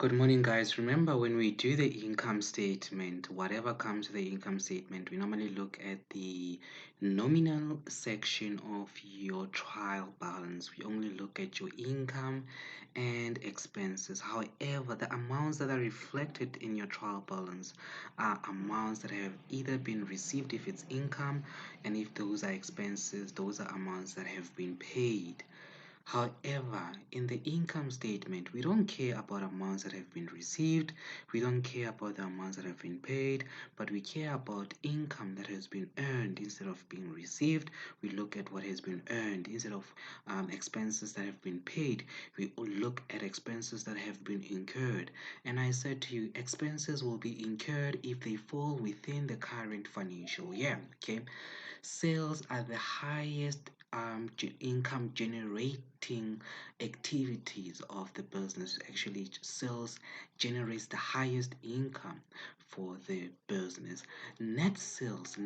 Good morning, guys. Remember, when we do the income statement, whatever comes to the income statement, we normally look at the nominal section of your trial balance. We only look at your income and expenses. However, the amounts that are reflected in your trial balance are amounts that have either been received if it's income, and if those are expenses, those are amounts that have been paid. However, in the income statement, we don't care about amounts that have been received, we don't care about the amounts that have been paid, but we care about income that has been earned instead of being received. We look at what has been earned instead of expenses that have been paid. We look at expenses that have been incurred. And I said to you, expenses will be incurred if they fall within the current financial year. Okay, sales are the highest income generating activities of the business. Actually, sales generates the highest income for the business. Net sales,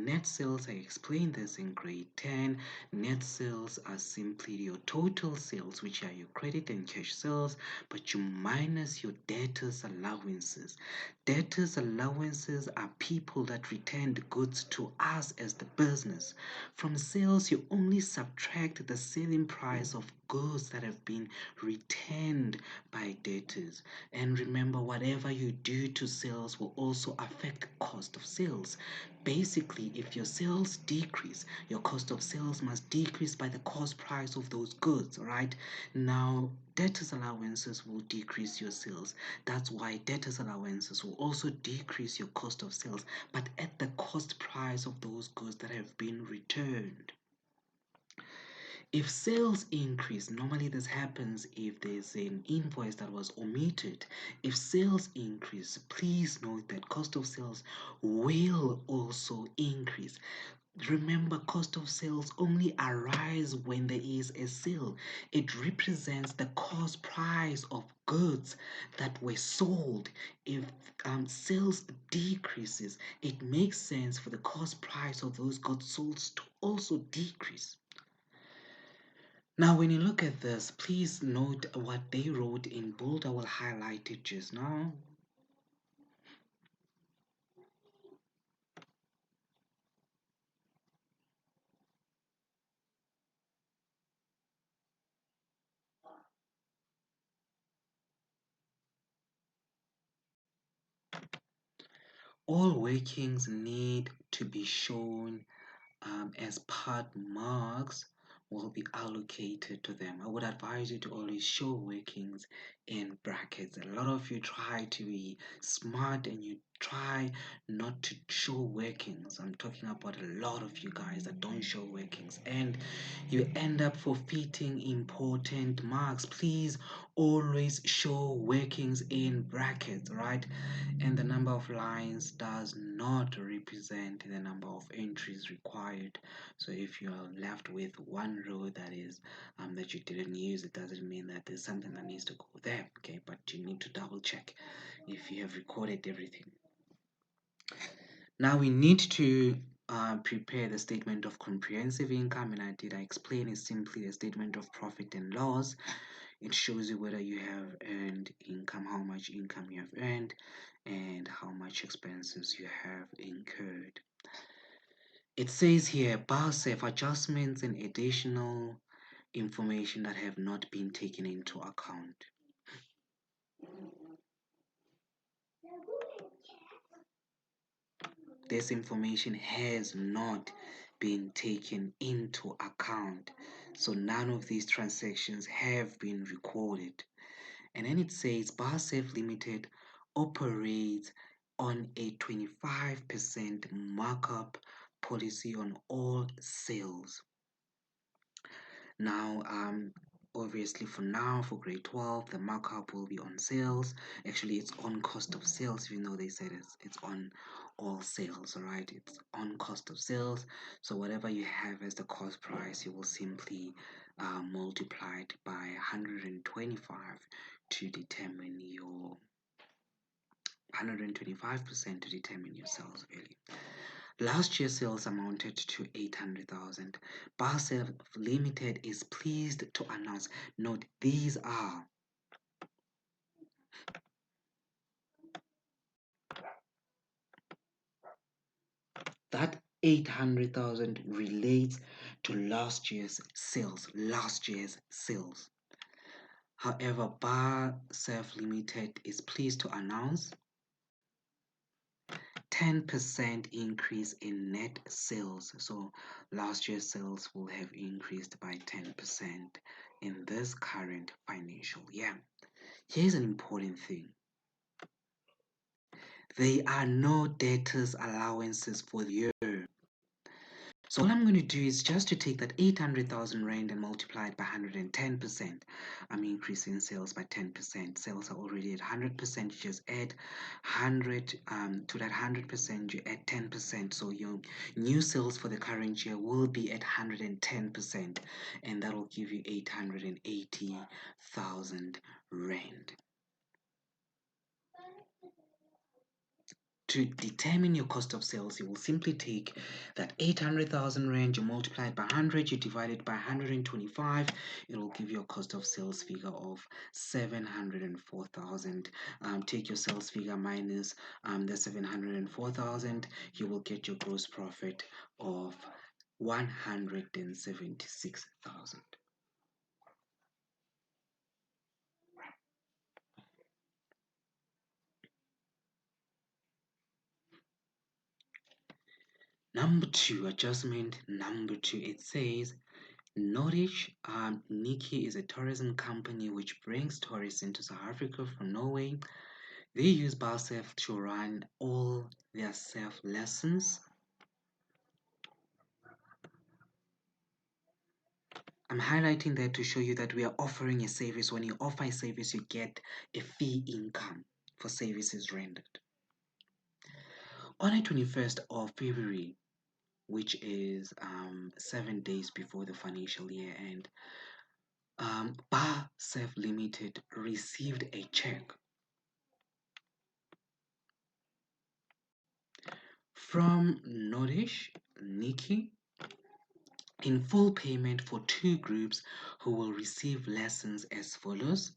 I explained this in grade 10. Net sales are simply your total sales, which are your credit and cash sales, but you minus your debtors allowances. Debtors allowances are people that returned goods to us as the business. From sales, you only subtract the selling price of goods that have been returned by debtors. And remember, whatever you do to sales will also affect the cost of sales. Basically, if your sales decrease, your cost of sales must decrease by the cost price of those goods, right? Now, debtors allowances will decrease your sales. That's why debtors allowances will also decrease your cost of sales, but at the cost price of those goods that have been returned. If sales increase, normally this happens if there's an invoice that was omitted. If sales increase, please note that cost of sales will also increase. Remember, cost of sales only arise when there is a sale. It represents the cost price of goods that were sold. If sales decreases, it makes sense for the cost price of those goods sold to also decrease. Now, when you look at this, please note what they wrote in bold. I will highlight it just now. All workings need to be shown as part marks will be allocated to them. I would advise you to always show workings in brackets. A lot of you try to be smart and you try not to show workings. I'm talking about a lot of you guys that don't show workings and you end up forfeiting important marks. Please always show workings in brackets, right? And the number of lines does not represent the number of entries required. So if you are left with one row that is that you didn't use, it doesn't mean that there's something that needs to go there. Okay, but you need to double check if you have recorded everything. Now we need to prepare the statement of comprehensive income, and I explain is simply a statement of profit and loss. It shows you whether you have earned income, how much income you have earned, and how much expenses you have incurred. It says here, BASF adjustments and additional information that have not been taken into account. This information has not been taken into account. So none of these transactions have been recorded. And then it says BASF Limited operates on a 25% markup policy on all sales. Now, obviously for now, for grade 12, the markup will be on sales. Actually, it's on cost of sales, even though they said it's on all sales, all right? It's on cost of sales. So whatever you have as the cost price, you will simply multiply it by 125 to determine your 125% to determine your sales value. Last year's sales amounted to 800,000. BASF Limited is pleased to announce, note these are 800,000 relates to last year's sales. However, Bar Self Limited is pleased to announce 10% increase in net sales. So last year's sales will have increased by 10% in this current financial year. Here's an important thing. There are no debtors allowances for the year. So all I'm going to do is just to take that 800,000 rand and multiply it by 110%. I'm increasing sales by 10%. Sales are already at 100%. You just add 100 to that 100%. You add 10%. So your new sales for the current year will be at 110%, and that will give you 880,000 rand. To determine your cost of sales, you will simply take that 800,000 rand, you multiply it by 100, you divide it by 125, it will give you a cost of sales figure of 704,000. Take your sales figure minus the 704,000, you will get your gross profit of 176,000. Number two, adjustment number two, it says Nordic Nikki is a tourism company which brings tourists into South Africa from Norway. They use BASF to run all their self lessons. I'm highlighting that to show you that we are offering a service. When you offer a service, you get a fee income for services rendered. On the 21st of February, which is 7 days before the financial year end, Bar Self Limited received a check from Nordic Nikki in full payment for two groups who will receive lessons as follows.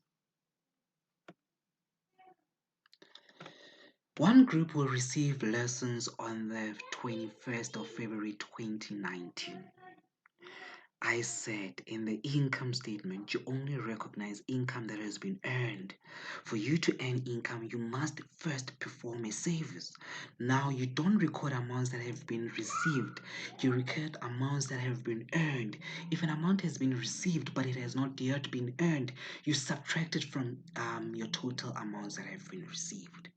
One group will receive lessons on the 21st of February 2019. I said in the income statement, you only recognize income that has been earned. For you to earn income, you must first perform a service. Now, you don't record amounts that have been received. You record amounts that have been earned. If an amount has been received but it has not yet been earned, you subtract it from your total amounts that have been received.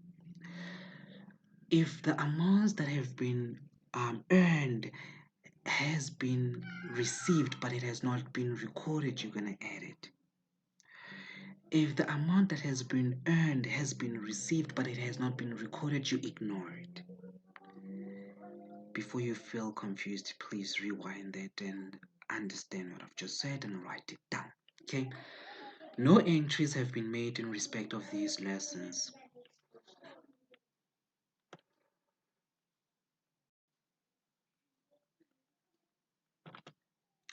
If the amounts that have been earned has been received but it has not been recorded, you're going to add it. If the amount that has been earned has been received but it has not been recorded, you ignore it. Before you feel confused, please rewind that and understand what I've just said and write it down. Okay? No entries have been made in respect of these lessons.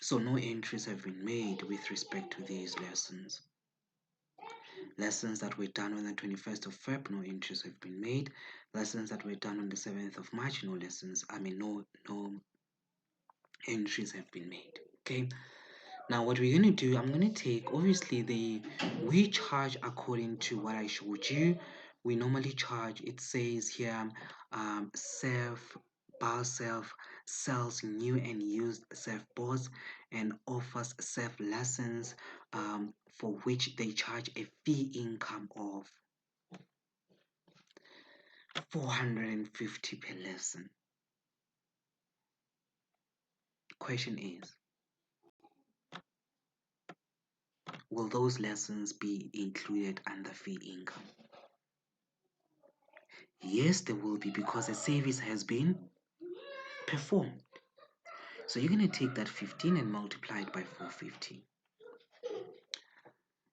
So no entries have been made with respect to these lessons. Lessons that were done on the 21st of Feb, no entries have been made. Lessons that were done on the 7th of March, no entries have been made. Okay. Now what we're going to do, I'm going to take, obviously, we charge according to what I showed you. We normally charge, it says here, Bar Self sells new and used surfboards and offers self lessons for which they charge a fee income of 450 per lesson. Question is, will those lessons be included under fee income? Yes, they will be, because a service has been performed. So you're going to take that 15 and multiply it by 450.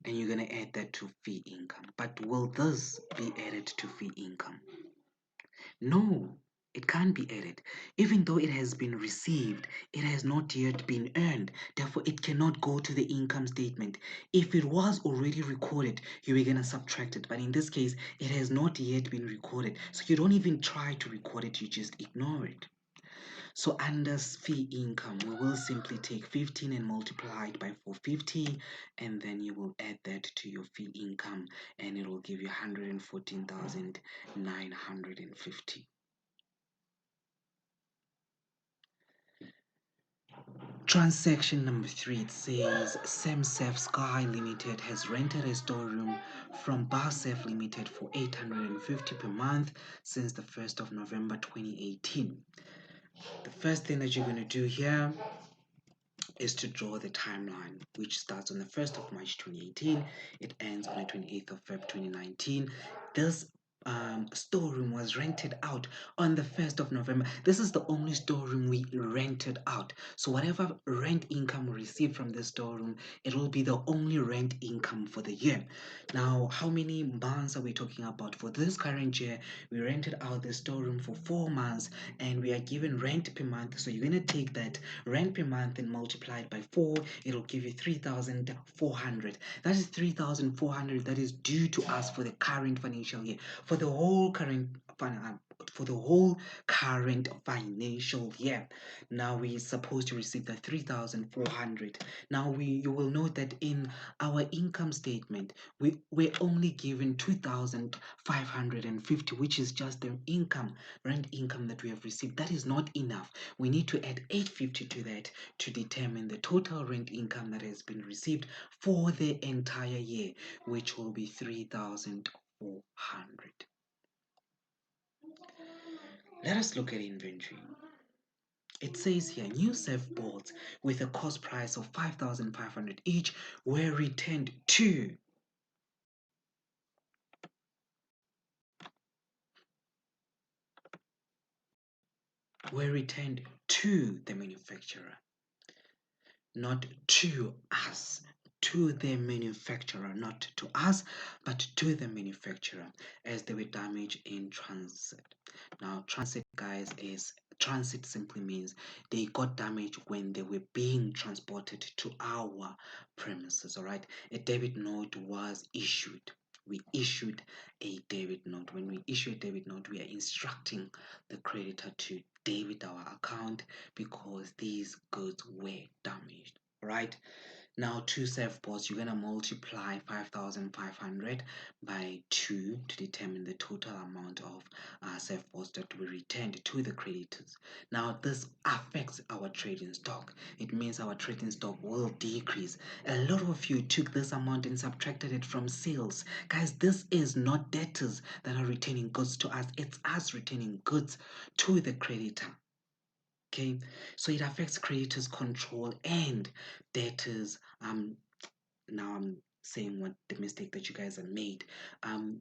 And you're going to add that to fee income. But will this be added to fee income? No, it can't be added. Even though it has been received, it has not yet been earned. Therefore, it cannot go to the income statement. If it was already recorded, you were going to subtract it. But in this case, it has not yet been recorded. So you don't even try to record it, you just ignore it. So under fee income, we will simply take 15 and multiply it by 450, and then you will add that to your fee income, and it will give you 114,950. Transaction number 3, it says Samsef Sky Limited has rented a storeroom from Barsef Limited for 850 per month since the 1st of November 2018. The first thing that you're going to do here is to draw the timeline, which starts on the 1st of March 2018. It ends on the 28th of Feb 2019. This storeroom was rented out on the 1st of November. This is the only storeroom we rented out. So whatever rent income we receive from this storeroom, it will be the only rent income for the year. Now, how many months are we talking about? For this current year, we rented out the storeroom for 4 months and we are given rent per month. So you're going to take that rent per month and multiply it by 4. It'll give you 3,400. That is 3,400 that is due to us for the current financial year. For the whole current financial year. Now we're supposed to receive the 3,400. Now you will note that in our income statement, we're only given 2,550, which is just the rent income that we have received. That is not enough. We need to add 850 to that to determine the total rent income that has been received for the entire year, which will be 3,400. Let us look at inventory. It says here, new surfboards with a cost price of 5,500 each were returned to the manufacturer, not to us. To the manufacturer, not to us, but to the manufacturer, as they were damaged in transit. Now, transit, guys, is transit simply means they got damaged when they were being transported to our premises. All right, a debit note was issued. We issued a debit note. When we issue a debit note, we are instructing the creditor to debit our account because these goods were damaged. All right. Now, two surfboards, you're going to multiply 5,500 by 2 to determine the total amount of surfboards that we returned to the creditors. Now, this affects our trading stock. It means our trading stock will decrease. A lot of you took this amount and subtracted it from sales. Guys, this is not debtors that are returning goods to us. It's us returning goods to the creditor. Okay, so it affects creditors' control and debtors. Now I'm saying what the mistake that you guys have made.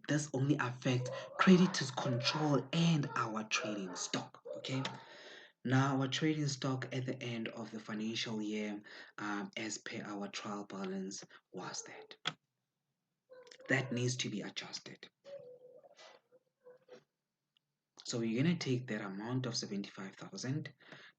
This only affects creditors' control and our trading stock. Okay. Now our trading stock at the end of the financial year, as per our trial balance, was that needs to be adjusted. So we're going to take that amount of 75,000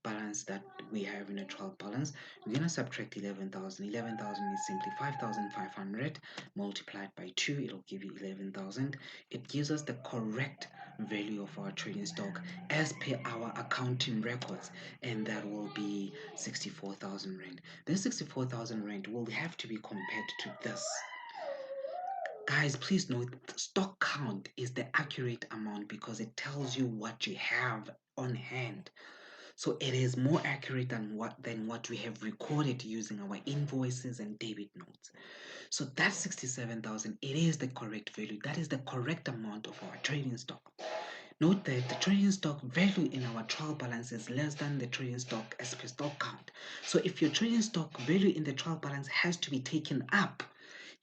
balance that we have in a trial balance. We're going to subtract 11,000. 11,000 is simply 5,500 multiplied by 2. It'll give you 11,000. It gives us the correct value of our trading stock as per our accounting records, and that will be 64,000 rand. This 64,000 rand will have to be compared to this. Guys, please note, stock count is the accurate amount because it tells you what you have on hand. So it is more accurate than what we have recorded using our invoices and debit notes. So that's 67,000. It is the correct value. That is the correct amount of our trading stock. Note that the trading stock value in our trial balance is less than the trading stock as per stock count. So if your trading stock value in the trial balance has to be taken up,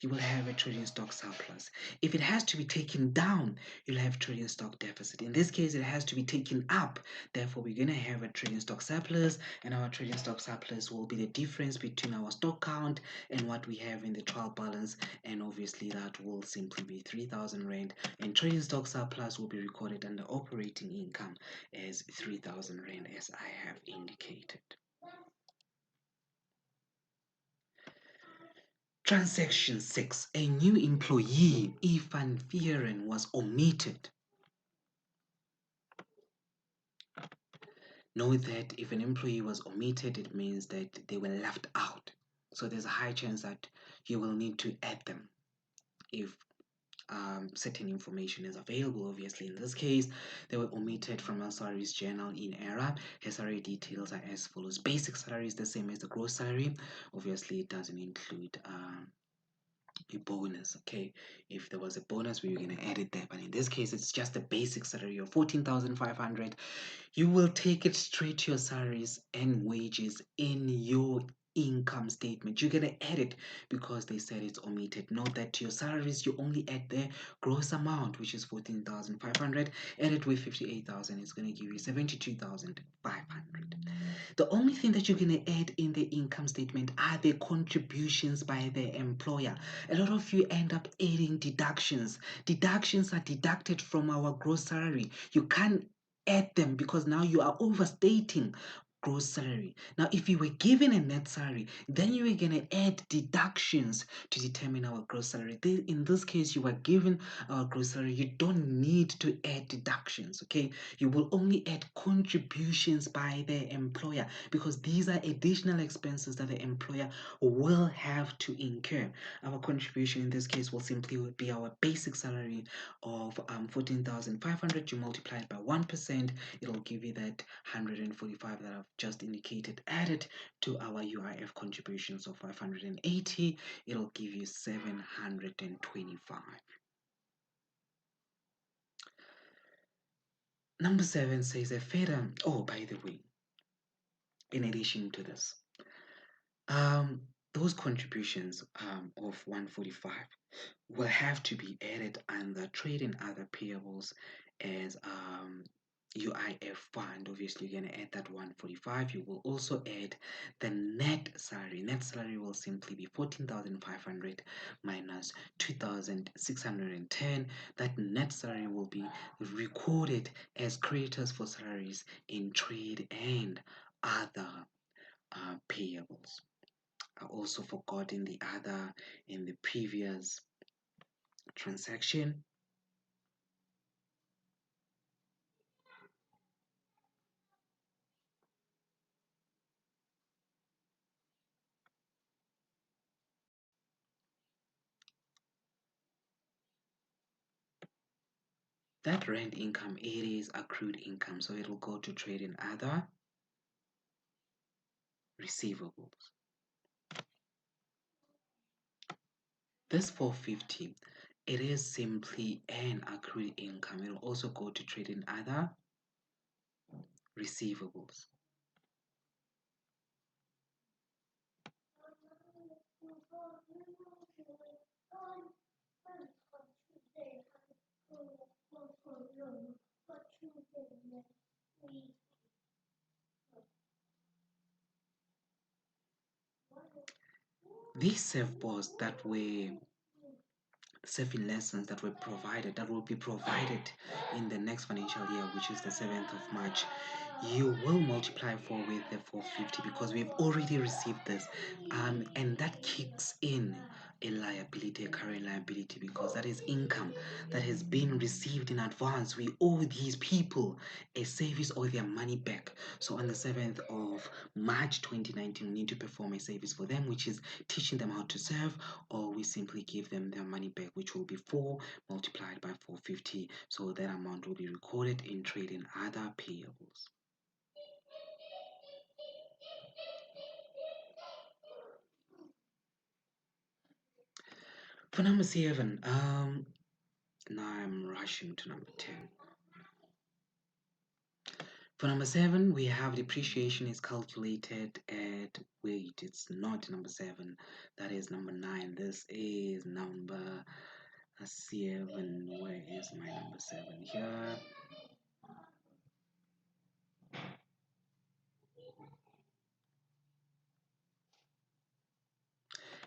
you will have a trading stock surplus. If it has to be taken down, you'll have trading stock deficit. In this case, it has to be taken up. Therefore, we're going to have a trading stock surplus, and our trading stock surplus will be the difference between our stock count and what we have in the trial balance. And obviously, that will simply be 3,000 rand. And trading stock surplus will be recorded under operating income as 3,000 rand, as I have indicated. Transaction 6. A new employee, Ifan Vieren, was omitted. Know that if an employee was omitted, it means that they were left out. So there's a high chance that you will need to add them if certain information is available. Obviously, in this case, they were omitted from our salaries journal in error. Her salary details are as follows. Basic salary is the same as the gross salary. Obviously, it doesn't include a bonus. Okay, if there was a bonus, we were going to add it there, but in this case it's just the basic salary of 14,500. You will take it straight to your salaries and wages in your income statement. You're going to add it because they said it's omitted. Note that to your salaries you only add the gross amount, which is 14,500. Add it with 58,000, it's going to give you 72,500. The only thing that you're going to add in the income statement are the contributions by the employer. A lot of you end up adding deductions. Deductions are deducted from our gross salary. You can't add them because now you are overstating gross salary. Now, if you were given a net salary, then you were going to add deductions to determine our gross salary. In this case, you were given our gross salary. You don't need to add deductions, okay? You will only add contributions by the employer because these are additional expenses that the employer will have to incur. Our contribution in this case will simply be our basic salary of 14,500. You multiply it by 1%, it'll give you that 145 that I've just indicated. Added to our UIF contributions of 580, it'll give you 725. Number 7 says a further, oh, by the way, in addition to this, um, those contributions of 145 will have to be added under trade and other payables as UIF fund. Obviously, you're going to add that 145. You will also add the net salary. Net salary will simply be 14,500 minus 2,610. That net salary will be recorded as creditors for salaries in trade and other payables. I also forgot in the other, in the previous transaction, that rent income, it is accrued income, so it'll go to trade and other receivables. This 450, it is simply an accrued income. It'll also go to trade and other receivables. These self boards that were saving lessons that were provided, that will be provided in the next financial year, which is the 7th of March, you will multiply for with the 450 because we've already received this, and that kicks in a liability, a current liability, because that is income that has been received in advance. We owe these people a service or their money back. So on the 7th of March 2019, we need to perform a service for them, which is teaching them how to serve, or we simply give them their money back, which will be 4 multiplied by 450. So that amount will be recorded in trade and other payables. For number 7, now I'm rushing to number 10. For number 7, we have depreciation is calculated at, wait, it's not number 7, that is number 9. This is number 7. Where is my number 7 here?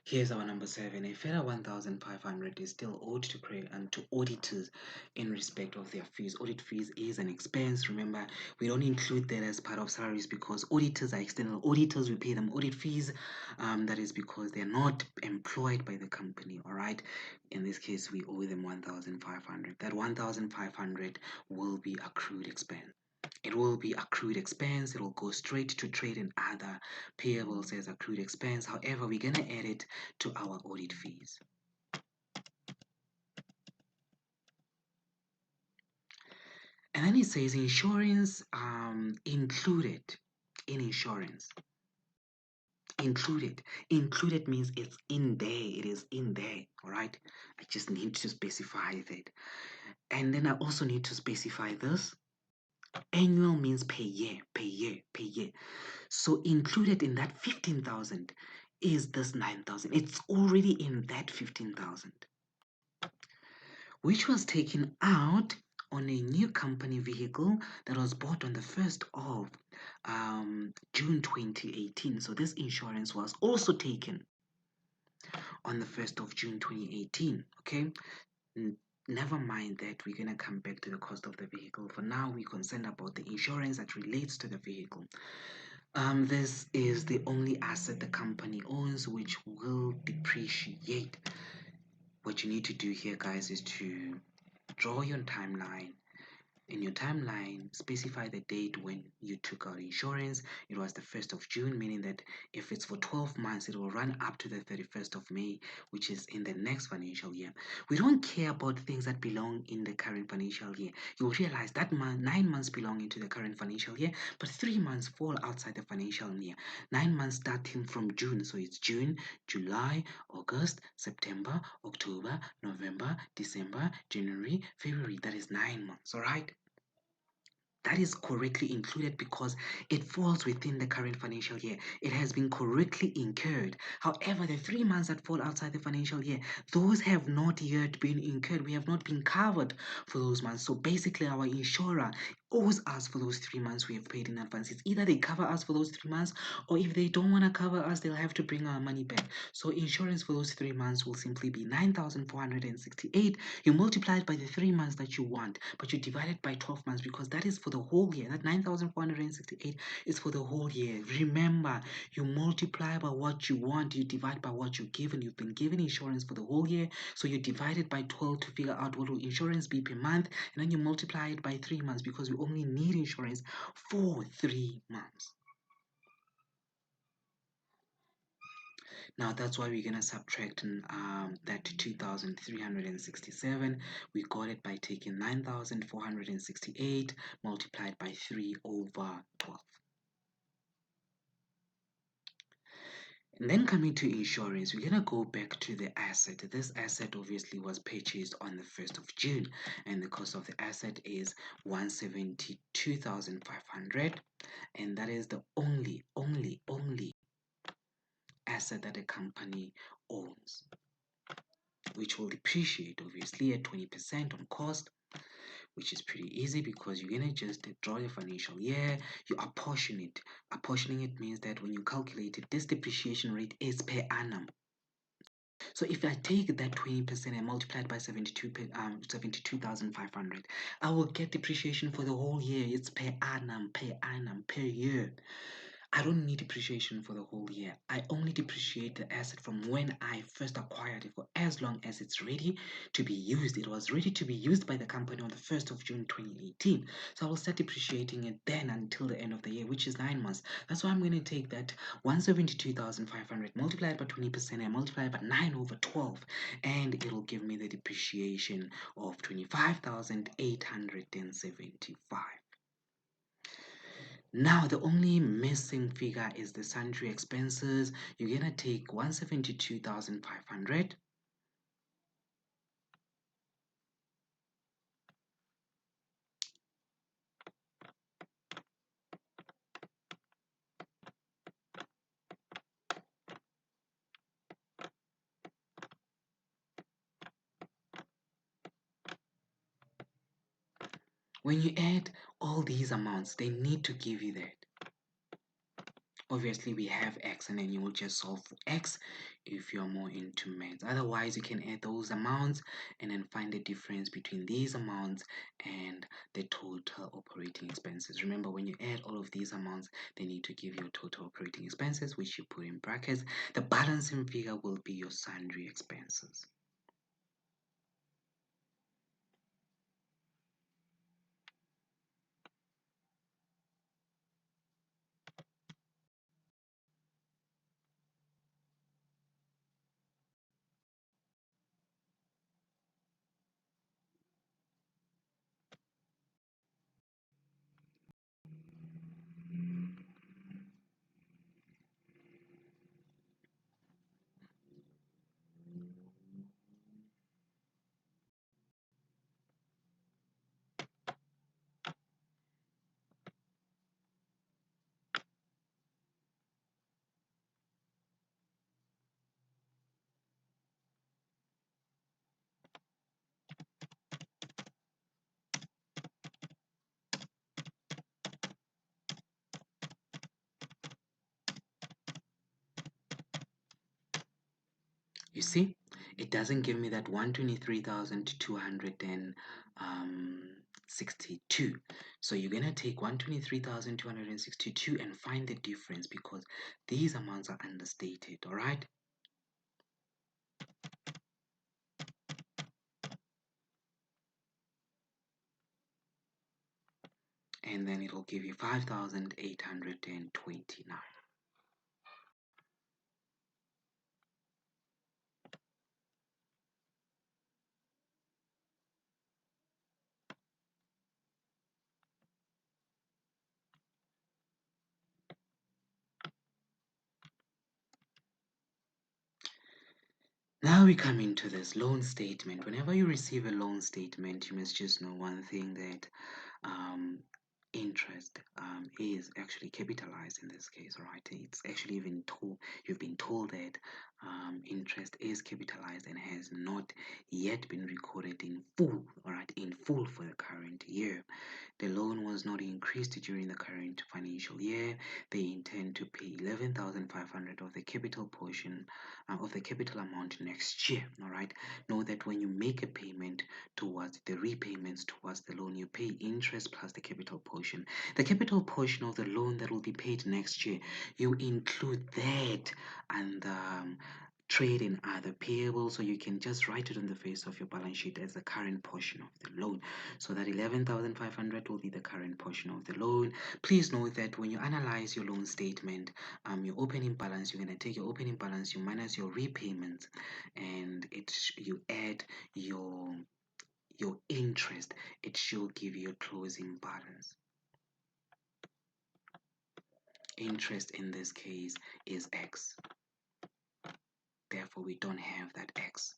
Here's our number 7. A further 1,500 is still owed to credit and to auditors in respect of their fees. Audit fees is an expense. Remember, we don't include that as part of salaries because auditors are external auditors. We pay them audit fees. That is because they're not employed by the company. All right. In this case, we owe them 1,500. That 1,500 will be accrued expense. It will be accrued expense. It will go straight to trade and other payables as accrued expense. However, we're going to add it to our audit fees. And then it says insurance included in insurance. Included. Included means it's in there. It is in there. All right. I just need to specify that. And then I also need to specify this. Annual means per year, per year, per year. So included in that 15,000 is this 9,000. It's already in that 15,000, which was taken out on a new company vehicle that was bought on the 1st of June 2018. So this insurance was also taken on the 1st of June 2018. Okay. Never mind that, we're going to come back to the cost of the vehicle. For now, we're concerned about the insurance that relates to the vehicle. This is the only asset the company owns which will depreciate. What you need to do here, guys, is to draw your timeline. In your timeline, specify the date when you took out insurance. It was the 1st of June, meaning that if it's for 12 months, it will run up to the 31st of May, which is in the next financial year. We don't care about things that belong in the current financial year. You'll realize that 9 months belong into the current financial year, but 3 months fall outside the financial year. 9 months starting from June, so it's June, July, August, September, October, November, December, January, February. That is 9 months, all right? That is correctly included because it falls within the current financial year. It has been correctly incurred. However, the 3 months that fall outside the financial year, those have not yet been incurred. We have not been covered for those months. So basically, our insurer owes us for those 3 months we have paid in advance. It's either they cover us for those 3 months, or if they don't want to cover us, they'll have to bring our money back. So insurance for those 3 months will simply be 9,468. You multiply it by the 3 months that you want, but you divide it by 12 months because that is for the whole year. That 9,468 is for the whole year. Remember, you multiply by what you want, you divide by what you're given. You've been given insurance for the whole year, so you divide it by 12 to figure out what will insurance be per month, and then you multiply it by 3 months because we only need insurance for 3 months. Now that's why we're going to subtract that 2,367. We got it by taking 9,468 multiplied by 3 over 12. And then coming to insurance, we're going to go back to the asset. This asset obviously was purchased on the 1st of June, and the cost of the asset is 172,500, and that is the only asset that a company owns, which will depreciate obviously at 20% on cost, which is pretty easy because you're going to just draw your financial year, you apportion it. Apportioning it means that when you calculate it, this depreciation rate is per annum. So if I take that 20% and multiply it by 72,500, I will get depreciation for the whole year. It's per annum, per year. I don't need depreciation for the whole year. I only depreciate the asset from when I first acquired it for as long as it's ready to be used. It was ready to be used by the company on the 1st of June 2018. So I will start depreciating it then until the end of the year, which is 9 months. That's why I'm going to take that 172,500, multiply it by 20% and multiply it by 9 over 12. And it'll give me the depreciation of 25,875. Now, the only missing figure is the sundry expenses. You're going to take 172,500. When you add all these amounts, they need to give you that. Obviously, we have x, and then you will just solve for x if you're more into maths. Otherwise, you can add those amounts and then find the difference between these amounts and the total operating expenses. Remember, when you add all of these amounts, they need to give you total operating expenses, which you put in brackets. The balancing figure will be your sundry expenses. You see, it doesn't give me that 123,262. So you're going to take 123,262 and find the difference because these amounts are understated, all right? And then it'll give you 5,829. Now we come into this loan statement. Whenever you receive a loan statement, you must just know one thing that um, interest is actually capitalized in this case, right? It's actually even told, you've been told that interest is capitalized and has not yet been recorded in full, all right, in full for the current year. The loan was not increased during the current financial year. They intend to pay 11,500 of the capital portion of the capital amount next year. All right. Know that when you make a payment towards the repayments towards the loan, you pay interest plus the capital portion. The capital portion of the loan that will be paid next year, you include that and trade and other payables, so you can just write it on the face of your balance sheet as the current portion of the loan. So that 11,500 will be the current portion of the loan. Please note that when you analyze your loan statement, your opening balance, you're going to take your opening balance, you minus your repayments, and you add your interest. It should give you a closing balance. Interest in this case is X. Therefore, we don't have that X.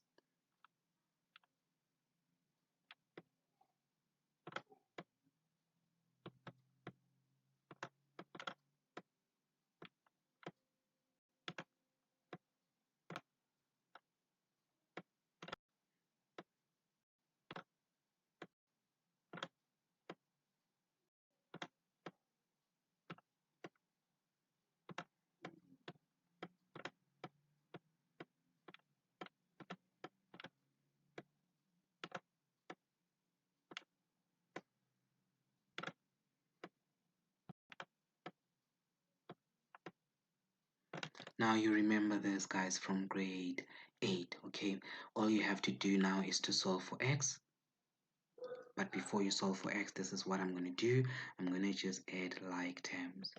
Now you remember this, guys, from grade 8, okay? All you have to do now is to solve for X. But before you solve for X, this is what I'm going to do. I'm going to just add like terms.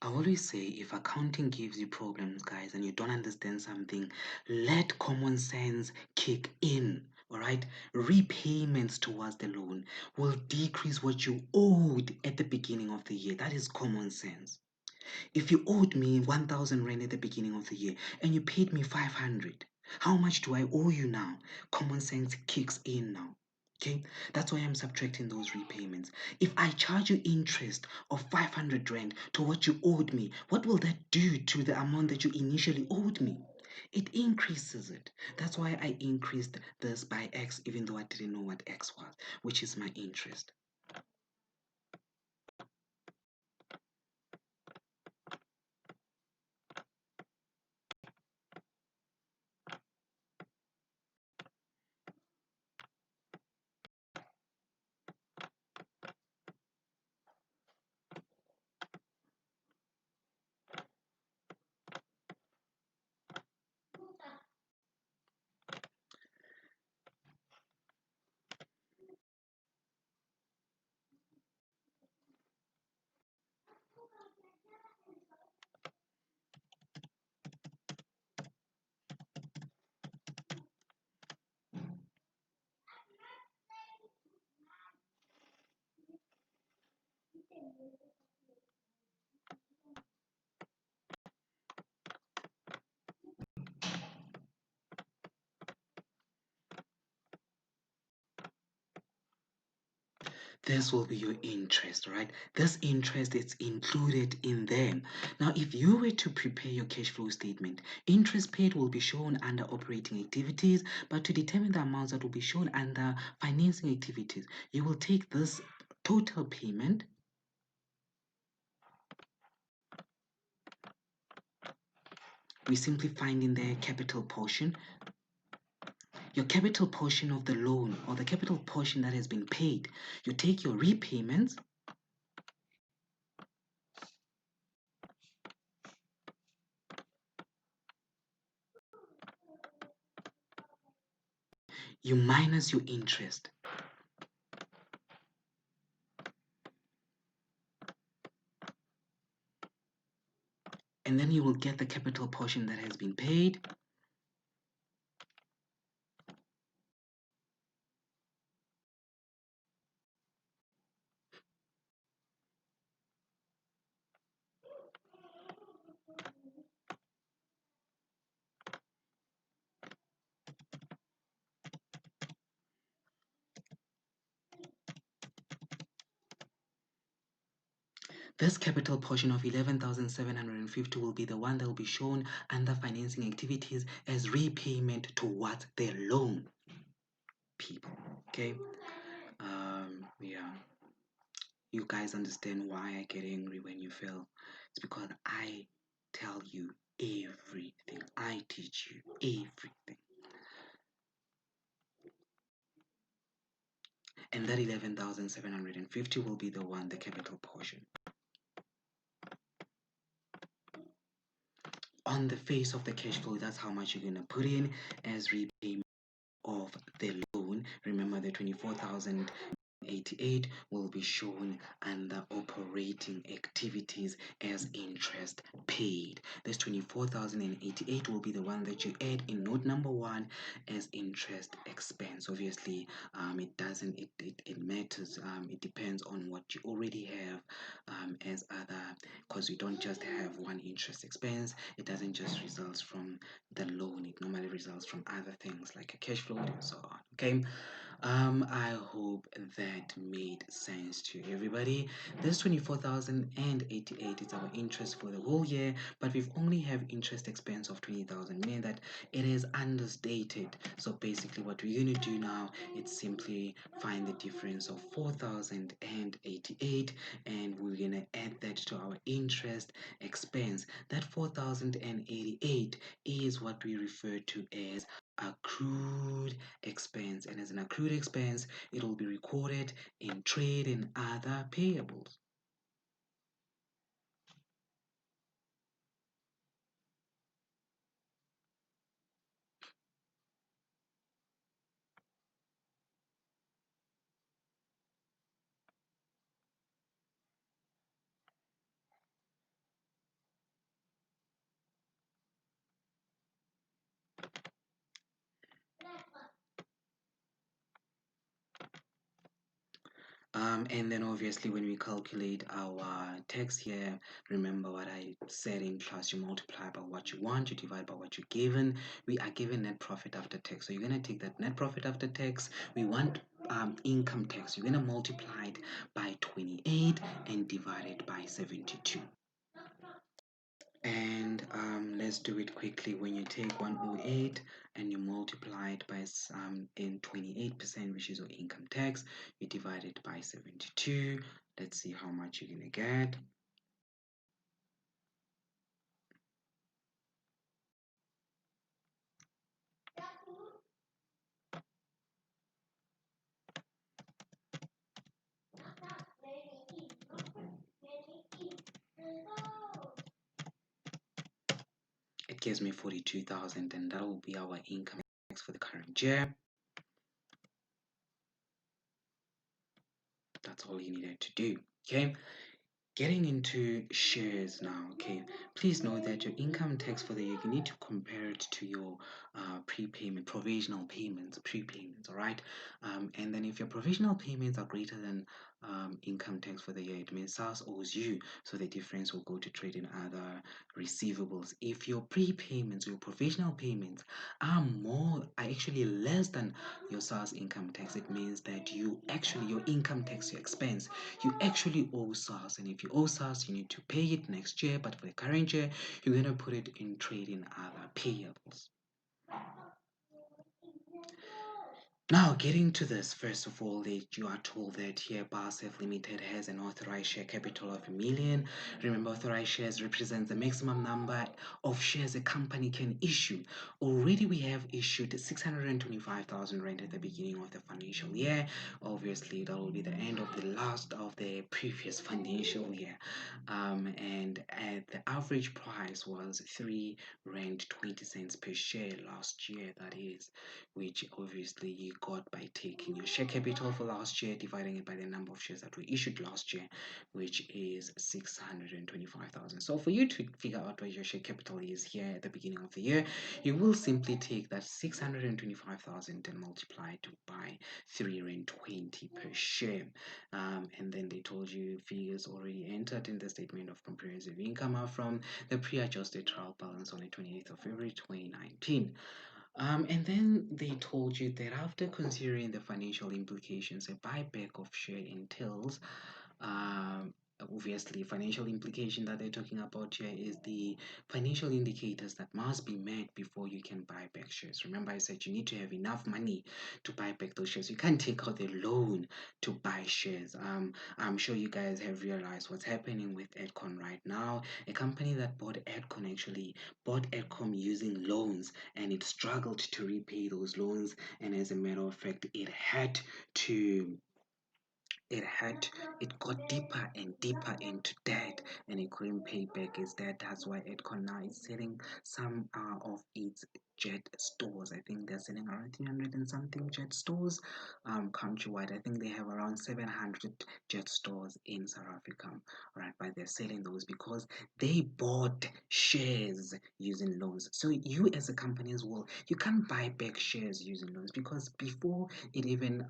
I always say if accounting gives you problems, guys, and you don't understand something, let common sense kick in. All right, repayments towards the loan will decrease what you owed at the beginning of the year. That is common sense. If you owed me 1,000 rand at the beginning of the year and you paid me 500, how much do I owe you now? Common sense kicks in now. Okay, that's why I'm subtracting those repayments. If I charge you interest of 500 rand to what you owed me, what will that do to the amount that you initially owed me? It increases it. That's why I increased this by X, even though I didn't know what X was, which is my interest. This will be your interest, right? This interest is included in them. Now, if you were to prepare your cash flow statement, interest paid will be shown under operating activities, but to determine the amounts that will be shown under financing activities, you will take this total payment. We simply find in the capital portion. Your capital portion of the loan or the capital portion that has been paid, you take your repayments, you minus your interest. And then you will get the capital portion that has been paid. This capital portion of 11,750 will be the one that will be shown under financing activities as repayment towards their loan. People, okay? Yeah. You guys understand why I get angry when you fail? It's because I tell you everything. I teach you everything. And that 11,750 will be the one, the capital portion. On the face of the cash flow, that's how much you're going to put in as repayment of the loan. Remember, the 24,088 will be shown under operating activities as interest paid. This 24,088 will be the one that you add in note number 1 as interest expense. Obviously, it matters. It depends on what you already have as other, because you don't just have one interest expense. It doesn't just result from the loan. It normally results from other things like a cash flow and so on. Okay. I hope that made sense to everybody. This 24,088 is our interest for the whole year, but we've only have interest expense of 20,000, meaning that it is understated. So basically what we're going to do now is simply find the difference of 4,088 and we're going to add that to our interest expense. That 4,088 is what we refer to as accrued expense, and as an accrued expense it will be recorded in trade and other payables. And then obviously when we calculate our tax here, remember what I said in class, you multiply by what you want, you divide by what you're given. We are given net profit after tax. So you're going to take that net profit after tax. We want income tax. You're going to multiply it by 28 and divide it by 72. And let's do it quickly. When you take 108 and you multiply it by in 28%, which is your income tax, you divide it by 72. Let's see how much you're gonna get. It gives me 42,000, and that will be our income tax for the current year. That's all you needed to do. Okay. Getting into shares now, okay, please note that your income tax for the year, you need to compare it to your provisional payments, prepayments, all right? And then if your provisional payments are greater than income tax for the year. It means SARS owes you, so the difference will go to trade and other receivables. If your prepayments, your professional payments are actually less than your SARS income tax, it means that your income tax, your expense, you actually owe SARS. And if you owe SARS, you need to pay it next year. But for the current year, you're going to put it in trade and other payables. Now, getting to this, first of all, that you are told that here BASF Limited has an authorized share capital of 1 million. Remember, authorized shares represents the maximum number of shares a company can issue. Already, we have issued 625,000 rand at the beginning of the financial year. Obviously, that will be the end of the last of the previous financial year. And the average price was 3 rand 20 cents per share last year, that is, which obviously you got by taking your share capital for last year, dividing it by the number of shares that were issued last year, which is 625,000. So for you to figure out what your share capital is here at the beginning of the year, you will simply take that 625,000 and multiply it by 320 per share. And then they told you figures already entered in the statement of comprehensive income are from the pre-adjusted trial balance on the 28th of February 2019. And then they told you that after considering the financial implications, a buyback of share entails, um, obviously, financial implication that they're talking about here is the financial indicators that must be met before you can buy back shares. Remember, I said you need to have enough money to buy back those shares. You can't take out a loan to buy shares. I'm sure you guys have realized what's happening with Edcon right now. A company that bought Edcon actually bought Edcom using loans, and it struggled to repay those loans. And as a matter of fact, to it had it got deeper and deeper into debt, and it couldn't pay back its debt. That's why Edcon now is selling some of its jet stores. I think they're selling around 300 and something jet stores countrywide. I think they have around 700 jet stores in South Africa, right? But they're selling those because they bought shares using loans. So you as a company as well, you can't buy back shares using loans, because even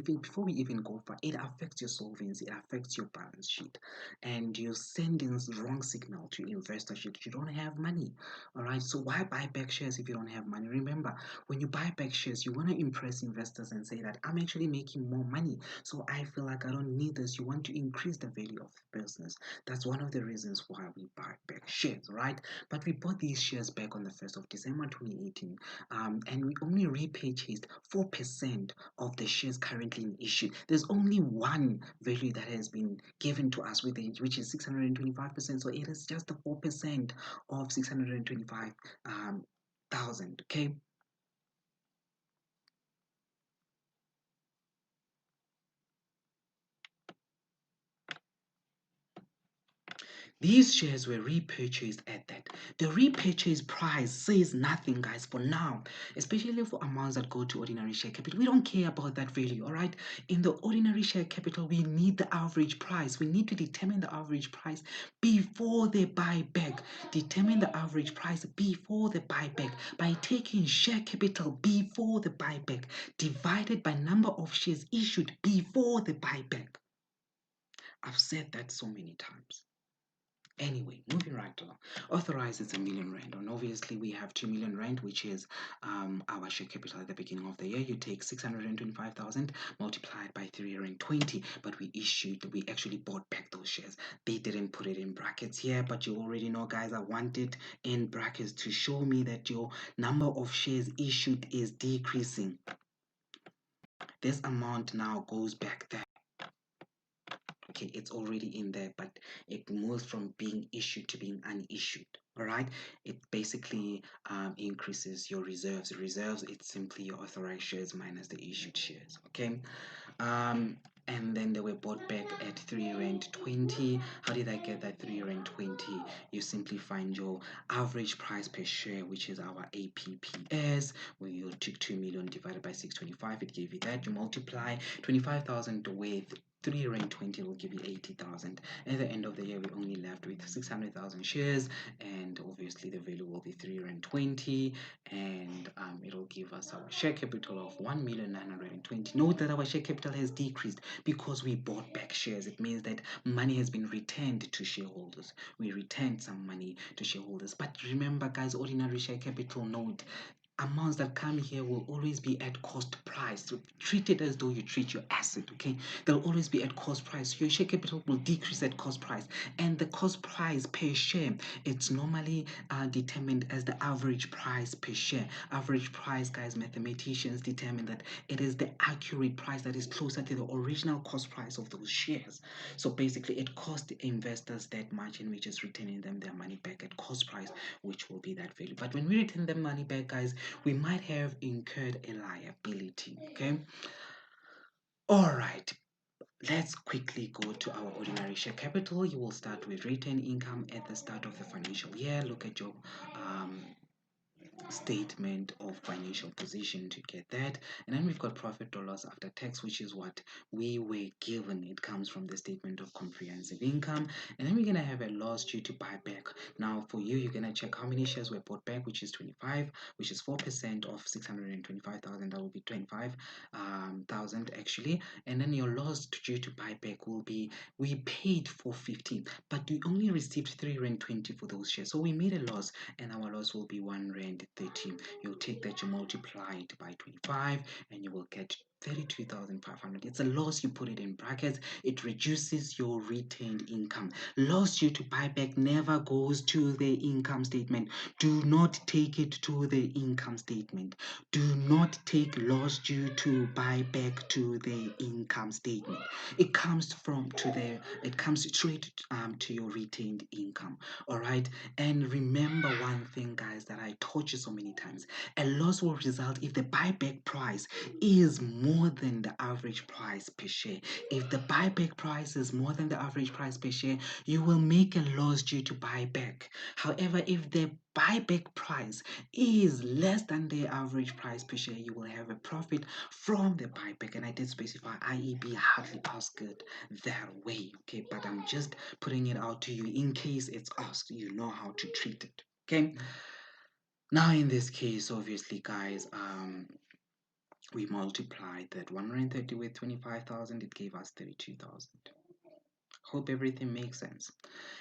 before we even go for it, affects your solvency, it affects your balance sheet, and you're sending the wrong signal to investors that you don't have money. All right, so why buy back shares if you don't have money? Remember, when you buy back shares, you want to impress investors and say that I'm actually making more money, so I feel like I don't need this. You want to increase the value of the business. That's one of the reasons why we buy back shares, right? But we bought these shares back on the 1st of December 2018, and we only repurchased 4% of the shares currently in issue. There's only one value that has been given to us with it, which is 625%. So it is just the 4% of 625,000. Okay. These shares were repurchased at that. The repurchase price says nothing, guys, for now, especially for amounts that go to ordinary share capital. We don't care about that value, all right? In the ordinary share capital, we need the average price. We need to determine the average price before the buyback. Determine the average price before the buyback by taking share capital before the buyback divided by number of shares issued before the buyback. I've said that so many times. Anyway, moving right along. Authorized is 1 million rand, and obviously we have 2 million rand, which is our share capital at the beginning of the year. You take 625,000 multiplied by 320, but we actually bought back those shares. They didn't put it in brackets here, but you already know, guys, I want it in brackets to show me that your number of shares issued is decreasing. This amount now goes back there. Okay, it's already in there, but it moves from being issued to being unissued. All right, it basically increases your reserves. It's simply your authorized shares minus the issued shares. Okay. um and then they were bought back at 3 rand 20. How did I get that 3 rand 20? You simply find your average price per share, which is our APPS, where you took 2 million divided by 625. It gave you that. You multiply 25,000 with 3 rand 20 will give you 80,000. At the end of the year, we're only left with 600,000 shares, and obviously the value will be 3 rand 20, and it'll give us our share capital of 1,920,000. Note that our share capital has decreased because we bought back shares. It means that money has been returned to shareholders. We returned some money to shareholders. But remember, guys, ordinary share capital, note, amounts that come here will always be at cost price. So treat it as though you treat your asset, okay? They'll always be at cost price. Your share capital will decrease at cost price. And the cost price per share, it's normally determined as the average price per share. Average price, guys, mathematicians determine that it is the accurate price that is closer to the original cost price of those shares. So basically, it costs investors that much, and we're just returning them their money back at cost price, which will be that value. But when we return them money back, guys, we might have incurred a liability. Okay. All right. Let's quickly go to our ordinary share capital. You will start with retained income at the start of the financial year. Look at your statement of financial position to get that, and then we've got profit or loss after tax, which is what we were given. It comes from the statement of comprehensive income, and then we're gonna have a loss due to buyback. Now for you, you're gonna check how many shares were bought back, which is 25, which is 4% of 625,000. That will be 25,000 actually, and then your loss due to buyback will be, we paid for 15, but we only received 3 rand 20 for those shares, so we made a loss, and our loss will be 1 rand 30. You'll take that, you multiply it by 25, and you will get 32,500. It's a loss, you put it in brackets. It reduces your retained income. Loss due to buyback never goes to the income statement. Do not take it to the income statement. Do not take loss due to buyback to the income statement. It comes straight to your retained income. All right. And remember one thing, guys, that I taught you so many times. A loss will result if the buyback price is more than the average price per share. If the buyback price is more than the average price per share, you will make a loss due to buyback. However, if the buyback price is less than the average price per share, you will have a profit from the buyback. And I did specify IEB hardly asked it that way, okay? But I'm just putting it out to you in case it's asked. You know how to treat it, okay? Now in this case, obviously, guys, we multiplied that 130 with 25,000, it gave us 32,000. Hope everything makes sense.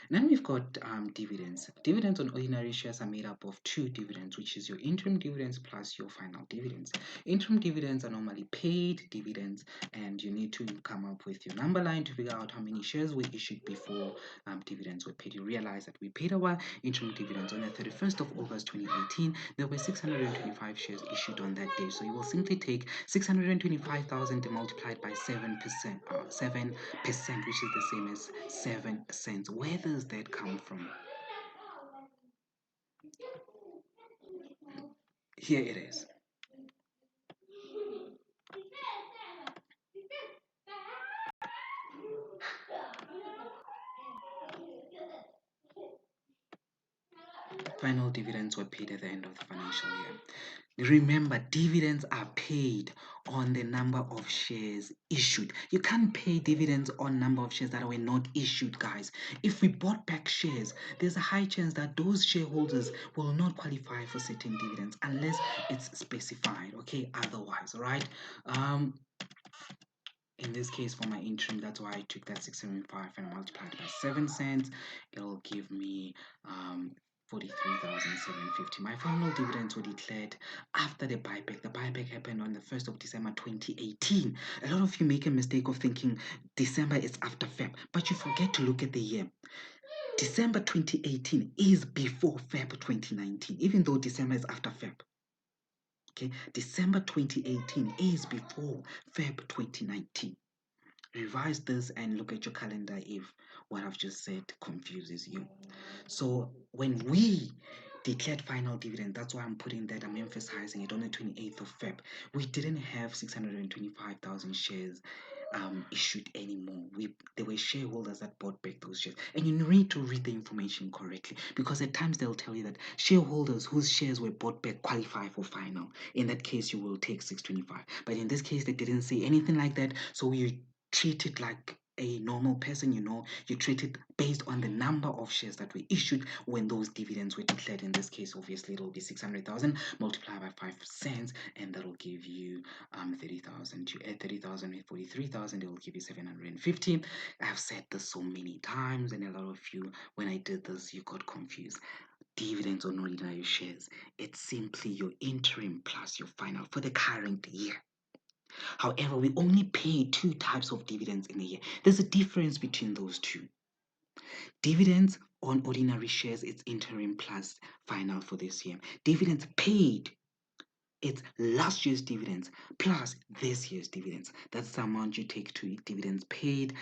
And then we've got dividends. Dividends on ordinary shares are made up of two dividends, which is your interim dividends plus your final dividends. Interim dividends are normally paid dividends, and you need to come up with your number line to figure out how many shares were issued before dividends were paid. You realize that we paid our interim dividends on the 31st of August 2018. There were 625 shares issued on that day. So you will simply take 625,000 multiplied by 7%, 7%, which is the same as 7 cents. Where does that come from? Here it is. Final dividends were paid at the end of the financial year. Remember, dividends are paid on the number of shares issued. You can't pay dividends on number of shares that were not issued, guys. If we bought back shares, there's a high chance that those shareholders will not qualify for certain dividends unless it's specified, okay? Otherwise, all right? In this case, for my interim, that's why I took that 675 and multiplied by 7 cents. It'll give me 43,750. My final dividends were declared after the buyback. The buyback happened on the 1st of December 2018. A lot of you make a mistake of thinking December is after Feb, but you forget to look at the year. December 2018 is before Feb 2019, even though December is after Feb. Okay, December 2018 is before Feb 2019. Revise this and look at your calendar if what I've just said confuses you. So when we declared final dividend, that's why I'm putting that, I'm emphasizing it on the 28th of Feb. We didn't have 625,000 shares issued anymore. There were shareholders that bought back those shares, and you need to read the information correctly, because at times they'll tell you that shareholders whose shares were bought back qualify for final. In that case, you will take 625, but in this case they didn't say anything like that, so you treat it like a normal person, you treat it based on the number of shares that were issued when those dividends were declared. In this case, obviously, it'll be 600,000 multiplied by 5 cents, and that'll give you 30,000. You add 30,000 with 43,000, it will give you 750. I've said this so many times, and a lot of you, when I did this, you got confused. Dividends on ordinary shares, it's simply your interim plus your final for the current year. However, we only pay two types of dividends in a year. There's a difference between those two. Dividends on ordinary shares, it's interim plus final for this year. Dividends paid, it's last year's dividends plus this year's dividends. That's the amount you take to dividends paid.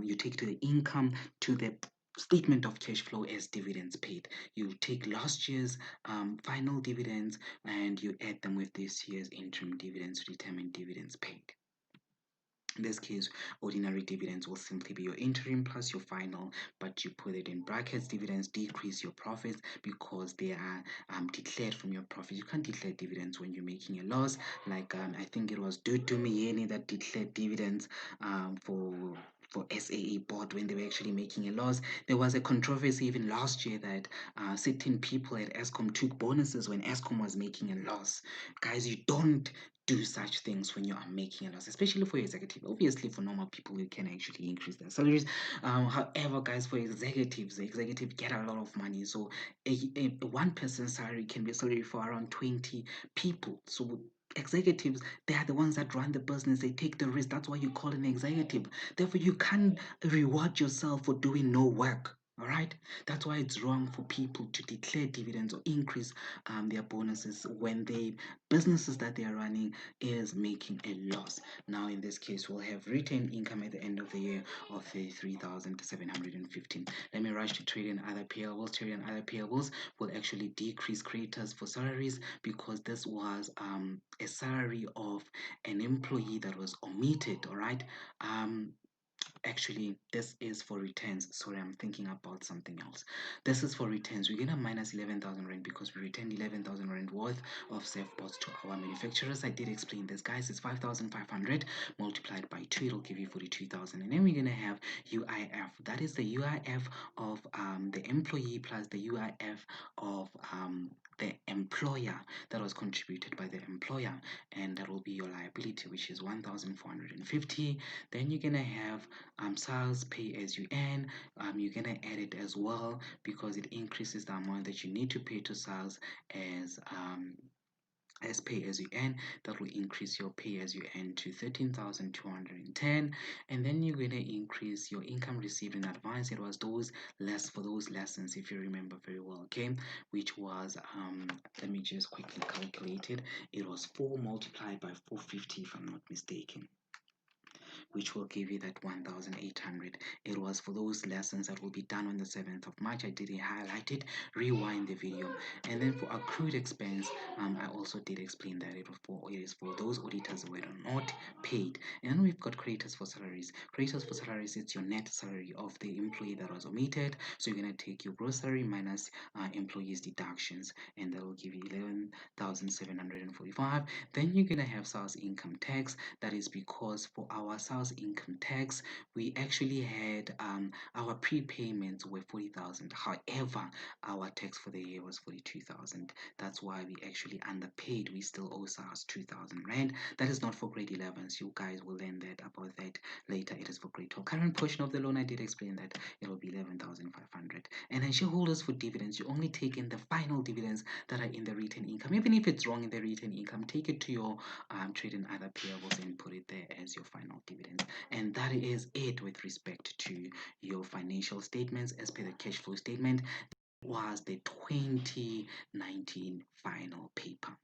You take to the income, to the statement of cash flow as dividends paid. You take last year's final dividends and you add them with this year's interim dividends to determine dividends paid. In this case, ordinary dividends will simply be your interim plus your final, but you put it in brackets. Dividends decrease your profits because they are declared from your profits. You can't declare dividends when you're making a loss. Like I think it was Dudu Miyeni that declared dividends for SAA board when they were actually making a loss. There was a controversy even last year that certain people at Eskom took bonuses when Eskom was making a loss. Guys, you don't do such things when you are making a loss, especially for executive. Obviously, for normal people, you can actually increase their salaries. However, guys, for executives, the executive get a lot of money. So a one person salary can be a salary for around 20 people. So executives, they are the ones that run the business, they take the risk. That's why you call an executive. Therefore, you can't reward yourself for doing no work. All right, that's why it's wrong for people to declare dividends or increase their bonuses when the businesses that they are running is making a loss. Now, in this case, we'll have retained income at the end of the year of 3,715. Let me rush to trade and other payables. Trade and other payables will actually decrease creditors for salaries because this was a salary of an employee that was omitted. All right. Actually, this is for returns. Sorry, I'm thinking about something else. This is for returns. We're gonna minus 11,000 rand because we returned 11,000 rand worth of surfboards to our manufacturers. I did explain this, guys. It's 5,500 multiplied by 2. It'll give you 42,000. And then we're gonna have UIF. That is the UIF of the employee plus the UIF of the employer that was contributed by the employer, and that will be your liability, which is 1,450. Then you're gonna have sales pay as you earn. You're gonna add it as well because it increases the amount that you need to pay to sales as pay as you earn. That will increase your pay as you earn to 13,210. And then you're going to increase your income received in advance. It was those less for those lessons, if you remember very well, okay, which was let me just quickly calculate it. It was 4 multiplied by 450 if I'm not mistaken, which will give you that 1,800. It was for those lessons that will be done on the 7th of March. I didn't highlight it. Rewind the video. And then for accrued expense, I also did explain that it is for those auditors who were not paid. And then we've got creditors for salaries. Creditors for salaries, it's your net salary of the employee that was omitted. So you're going to take your gross salary minus employees' deductions, and that will give you 11,745. Then you're going to have sales income tax. That is because for our sales income tax, we actually had our prepayments were 40,000. However, our tax for the year was 42,000. That's why we actually underpaid. We still owe SARS 2,000 rand. That is not for grade 11s. You guys will learn that about that later. It is for grade 12. Current portion of the loan, I did explain that it will be 11,500. And then shareholders for dividends, you only take in the final dividends that are in the retained income. Even if it's wrong in the retained income, take it to your trade and other payables and put it there as your final dividend. And that is it with respect to your financial statements as per the cash flow statement. Was the 2019 final paper.